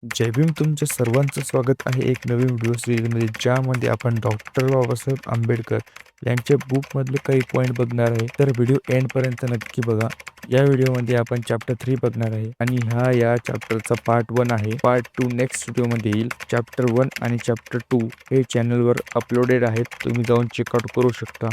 जय भीम तुमच्या सर्वांचं स्वागत आहे एक नवीन व्हिडिओ सिरीजमध्ये ज्यामध्ये आपण डॉक्टर बाबासाहेब आंबेडकर यांच्या बुकमधले काही पॉईंट बघणार आहे. तर व्हिडिओ एंडपर्यंत नक्की बघा. या व्हिडिओमध्ये आपण चॅप्टर 3 बघणार आहे आणि या चॅप्टरचा पार्ट 1 आहे. पार्ट 2 नेक्स्ट व्हिडिओमध्ये येईल. चॅप्टर 1 आणि चॅप्टर 2 हे चॅनलवर अपलोडेड आहेत, तुम्ही जाऊन चेकआउट करू शकता.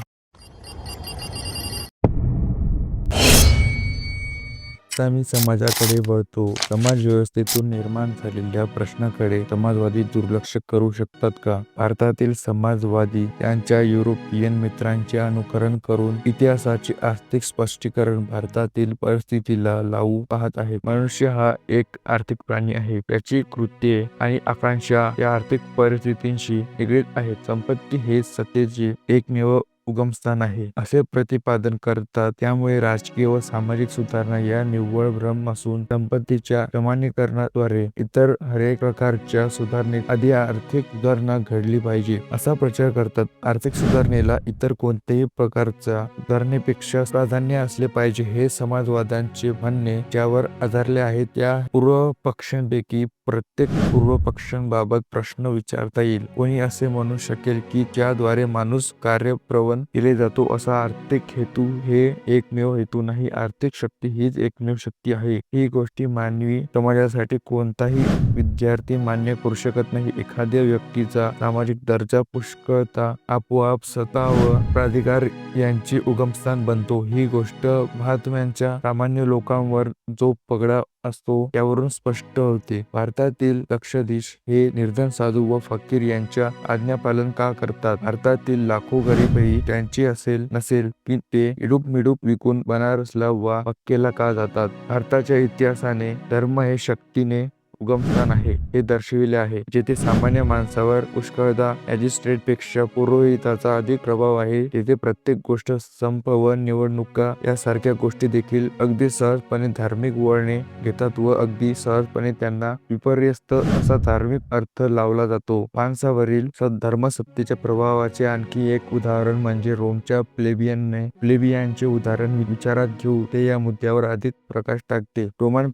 आता मी समाजाकडे वळतो. समाज व्यवस्थेतून निर्माण झालेल्या प्रश्नाकडे समाजवादी दुर्लक्ष करू शकतात का? भारतातील समाजवादी त्यांच्या युरोपियन मित्रांचे अनुकरण करून इतिहासाचे आर्थिक स्पष्टीकरण भारतातील परिस्थितीला लावू पाहत आहेत. मनुष्य हा एक आर्थिक प्राणी आहे. त्याची कृत्ये आणि आकांक्षा या आर्थिक परिस्थितींशी निगडीत आहेत. संपत्ती हे सत्तेचे एकमेव उगमस्थान आहे असे प्रतिपादन करतात. त्यामुळे राजकीय व सामाजिक सुधारणा या निव्वळ भ्रम असून संपत्तीच्या प्रमाणीकरणाद्वारे इतर हरेक प्रकारच्या सुधारणेत आधी आर्थिक सुधारणा घडली पाहिजे असा प्रचार करतात. आर्थिक सुधारणेला इतर कोणत्याही प्रकारच्या सुधारणेपेक्षा प्राधान्य असले पाहिजे हे समाजवादांचे म्हणणे ज्यावर आधारले आहे. त्या पूर्व पक्षांपैकी प्रत्येक पूर्व पक्षांबाबत प्रश्न विचारता येईल. कोणी असे म्हणू शकेल की ज्याद्वारे माणूस कार्यप्रवण केले जातो असा आर्थिक हेतू हे एकमेव हेतू नाही. आर्थिक शक्ती हीच एकमेव शक्ती आहे. ही गोष्टी मानवी समाजासाठी कोणताही विद्यार्थी मान्य करू शकत नाही. एखाद्या व्यक्तीचा सामाजिक दर्जा पुष्कळता आपोआप सत्ता व प्राधिकार यांचे उगमस्थान बनतो. ही गोष्ट महात्म्यांच्या सामान्य लोकांवर जो पगडा असतो त्यावरून स्पष्ट होते. भारतातील लक्षाधीश हे निर्धन साधू व फकीर यांच्या आज्ञापालन का करतात? भारतातील लाखो गरीबही त्यांचे असेल नसेल की ते इडूप विकून बनारसला वा मक्केला का जातात? भारताच्या इतिहासाने धर्म हे शक्तीने उगमस्थान आहे हे दर्शविले आहे. जेथे सामान्य माणसावर पुष्कळदा मॅजिस्ट्रेट पेक्षा पुरोहिताचा अधिक प्रभाव आहे, तेथे प्रत्येक गोष्ट संप व निवडणुका यासारख्या गोष्टी देखील अगदी सहजपणे धार्मिक वळणे घेतात व अगदी सहजपणे त्यांना विपर्यस्त असा धार्मिक अर्थ लावला जातो. माणसावरील धर्मसत्तेच्या प्रभावाचे आणखी एक उदाहरण म्हणजे रोमच्या प्लेबियनचे उदाहरण विचारात घेऊ. ते या मुद्द्यावर अधिक प्रकाश टाकते. रोमन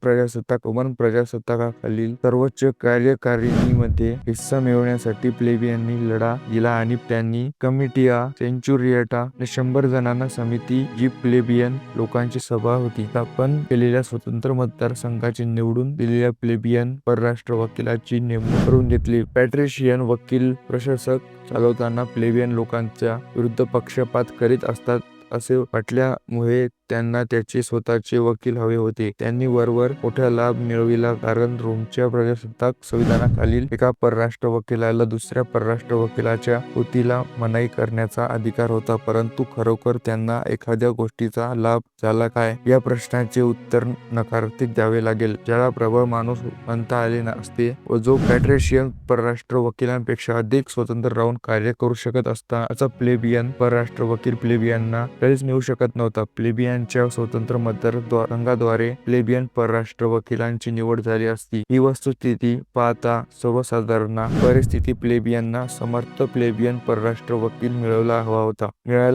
प्रजासत्ताकाखाली सर्वोच्च कार्यकारिणीमध्ये हिस्सा मिळवण्यासाठी प्लेबियननी लढा दिला आणि त्यांनी कमिटिया सेंचुरिएटा 100 जणांना समिती जी प्लेबियन लोकांची सभा होती स्थापन केलेल्या स्वतंत्र मतदारसंघाची निवडून दिलेल्या प्लेबियन परराष्ट्र वकिलाची नेमणूक करून घेतली. पॅट्रिशियन वकील प्रशासक चालवताना प्लेबियन लोकांच्या विरुद्ध पक्षपात करीत असतात असे वाटल्यामुळे त्यांना त्याचे स्वतःचे वकील हवे होते. त्यांनी वरवर मोठा लाभ मिळविला कारण रोमच्या प्रजासत्ताक संविधानाखालील एका परराष्ट्र वकिलाला दुसऱ्या परराष्ट्र वकिलाच्या कृतीला मनाई करण्याचा अधिकार होता. परंतु खरोखर त्यांना एखाद्या गोष्टीचा लाभ झाला काय या प्रश्नाचे उत्तर नकारार्थक द्यावे लागेल. ज्याला प्रबळ माणूस म्हणता आले नसते व जो पॅट्रिशियन परराष्ट्र वकिलांपेक्षा अधिक स्वतंत्र राहून कार्य करू शकत असता असा प्लेबियन परराष्ट्र वकील प्लेबियनना कधीच नेऊ शकत नव्हता. प्लेबियनच्या स्वतंत्र मतदारसंघाद्वारे प्लेबियन परराष्ट्र वकिलांची निवड झाली असती. ही वस्तुस्थिती पाहता सर्वसाधारण परिस्थिती प्लेबियनना समर्थ प्लेबियन परराष्ट्र वकील मिळायला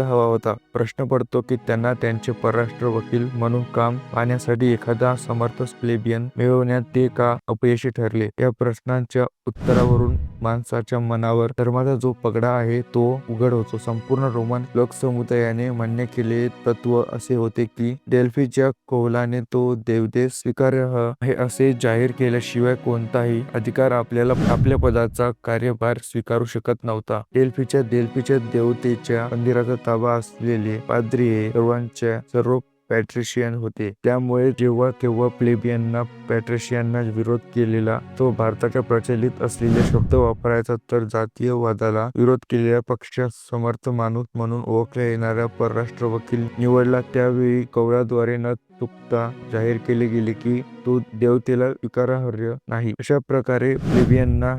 हवा होता. प्रश्न पडतो की त्यांना त्यांचे परराष्ट्र वकील म्हणून काम पाहण्यासाठी एखादा समर्थ प्लेबियन मिळवण्यात ते का अपयशी ठरले? या प्रश्नांच्या उत्तरावरून माणसाच्या मनावर धर्माचा जो पगडा आहे तो उघड होतो. संपूर्ण रोमन लोकसमुदायाने मान्य केलेले तत्व असे होते की डेल्फीच्या कौलाने तो देवदेव स्वीकार्य आहे असे जाहीर केल्याशिवाय कोणताही अधिकार आपल्या पदाचा कार्यभार स्वीकारू शकत नव्हता. डेल्फीच्या देवतेच्या मंदिराचा ताबा असलेले पाद्री हे सर्व पॅट्रिशियन होते. त्यामुळे जेव्हा केव्हा प्लेबियनना पॅट्रिशियनना विरोध केलेला तो भारताच्या प्रचलित असलेले शब्द वापरायचा तर जातीयवादाला विरोध केलेल्या पक्षात समर्थ माणूस म्हणून ओळखल्या येणारा परराष्ट्र वकील निवडला. त्यावेळी कौलाद्वारे न चुकता जाहीर केले गेले की तो देवतेला स्वीकारार्ह नाही. अशा प्रकारे प्लेबियनना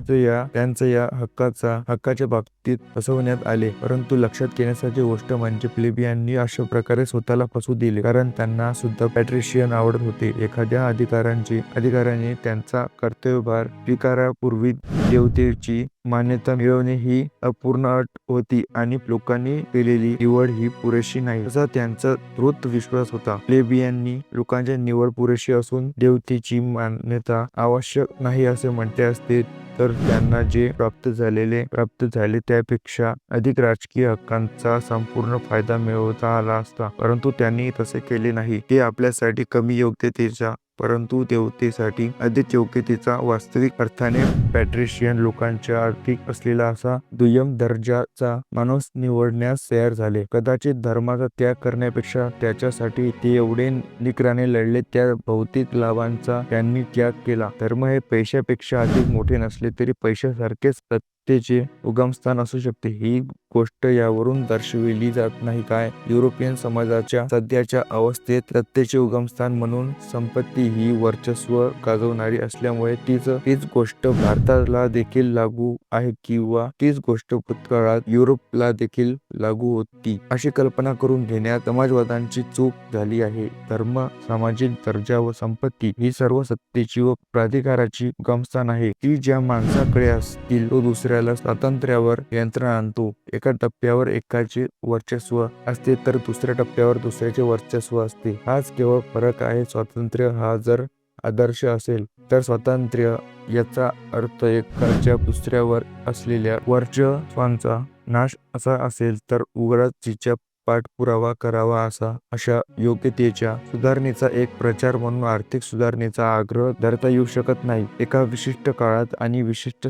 त्यांच्या या हक्काच्या बाबतीत फसवण्यात आले. परंतु लक्षात घेण्यासारखी गोष्ट म्हणजे प्लेबियननी अशा प्रकारे स्वतःला फसवू दिले कारण त्यांना सुद्धा पॅट्रिशियन आवडत होते. एखाद्या अधिकाऱ्याने त्यांचा कर्तव्यभार स्वीकारापूर्वी देवतेची मान्यता मिळवणे ही अपूर्ण अट होती आणि लोकांनी केलेली निवड ही पुरेशी नाही असा त्यांचा दृढ विश्वास होता. प्लेबियननी लोकांची निवड पुरेशी असून देवतेची मान्यता आवश्यक नाही असे म्हणते असते तर त्यांना जे प्राप्त झाले त्यापेक्षा अधिक राजकीय हक्कांचा संपूर्ण फायदा मिळवता आला असता. परंतु त्यांनी तसे केले नाही. ते आपल्यासाठी कमी योग्यतेचा परंतु देवतेसाठी अधिक योग्यतेचा वास्तविक अर्थाने पॅट्रिशियन लोकांच्या आर्थिक असलेला असा दुय्यम दर्जाचा माणूस निवडण्यास तयार झाले. कदाचित धर्माचा त्याग करण्यापेक्षा त्याच्यासाठी ते एवढे निकराने लढले त्या भौतिक लाभांचा त्यांनी त्याग केला. धर्म हे पैशापेक्षा अधिक मोठे नसले तरी पैशासारखेच सत्तेचे उगमस्थान असू शकते ही गोष्ट यावरून दर्शविली जात नाही काय? युरोपियन समाजाच्या सध्याच्या अवस्थेत सत्तेचे उगमस्थान म्हणून संपत्ती ही वर्चस्व गाजवणारी असल्यामुळे तीच गोष्ट भारताला देखील लागू आहे किंवा तीच गोष्ट भूतकाळात युरोपला देखील लागू होती अशी कल्पना करून घेण्यात समाजवादांची चूक झाली आहे. धर्म, सामाजिक दर्जा व संपत्ती ही सर्व सत्तेची व प्राधिकाराची उगमस्थान आहे. ती ज्या माणसाकडे असतील तो दुसऱ्याला स्वातंत्र्यावर नियंत्रण आणतो. एका टप्प्यावर एकाचे वर्चस्व असते तर दुसऱ्या टप्प्यावर दुसऱ्याचे वर्चस्व असते. हाच केवळ फरक आहे. स्वातंत्र्य हा जर आदर्श असेल तर स्वातंत्र्य याचा अर्थ एकाच्या दुसऱ्यावर असलेल्या वर्चस्वाचा नाश असा असेल तर उग्रतेचा पाठपुरावा करावा अशा योग्यतेच्या सुधारणेचा एक प्रचार म्हणून आर्थिक सुधारणेचा आग्रह धरता येऊ शकत नाही. एका विशिष्ट काळात आणि विशिष्ट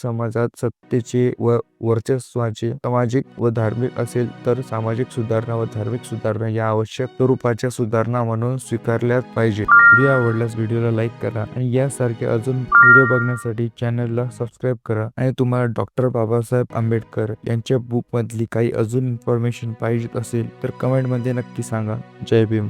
समाजात सत्तेचे व वर्चस्वाचे सामाजिक व धार्मिक असेल तर सामाजिक सुधारणा व धार्मिक सुधारणा या आवश्यक स्वरूपाच्या सुधारणा म्हणून स्वीकारल्याच पाहिजे. व्हिडिओ आवडल्यास व्हिडिओला लाईक करा आणि यासारखे अजून व्हिडिओ बघण्यासाठी चॅनलला सबस्क्राईब करा. आणि तुम्हाला डॉक्टर बाबासाहेब आंबेडकर यांच्या बुक मधली काही अजून इन्फॉर्मेशन पाहिजे असेल तर कमेंट मध्ये नक्की सांगा. जय भीम.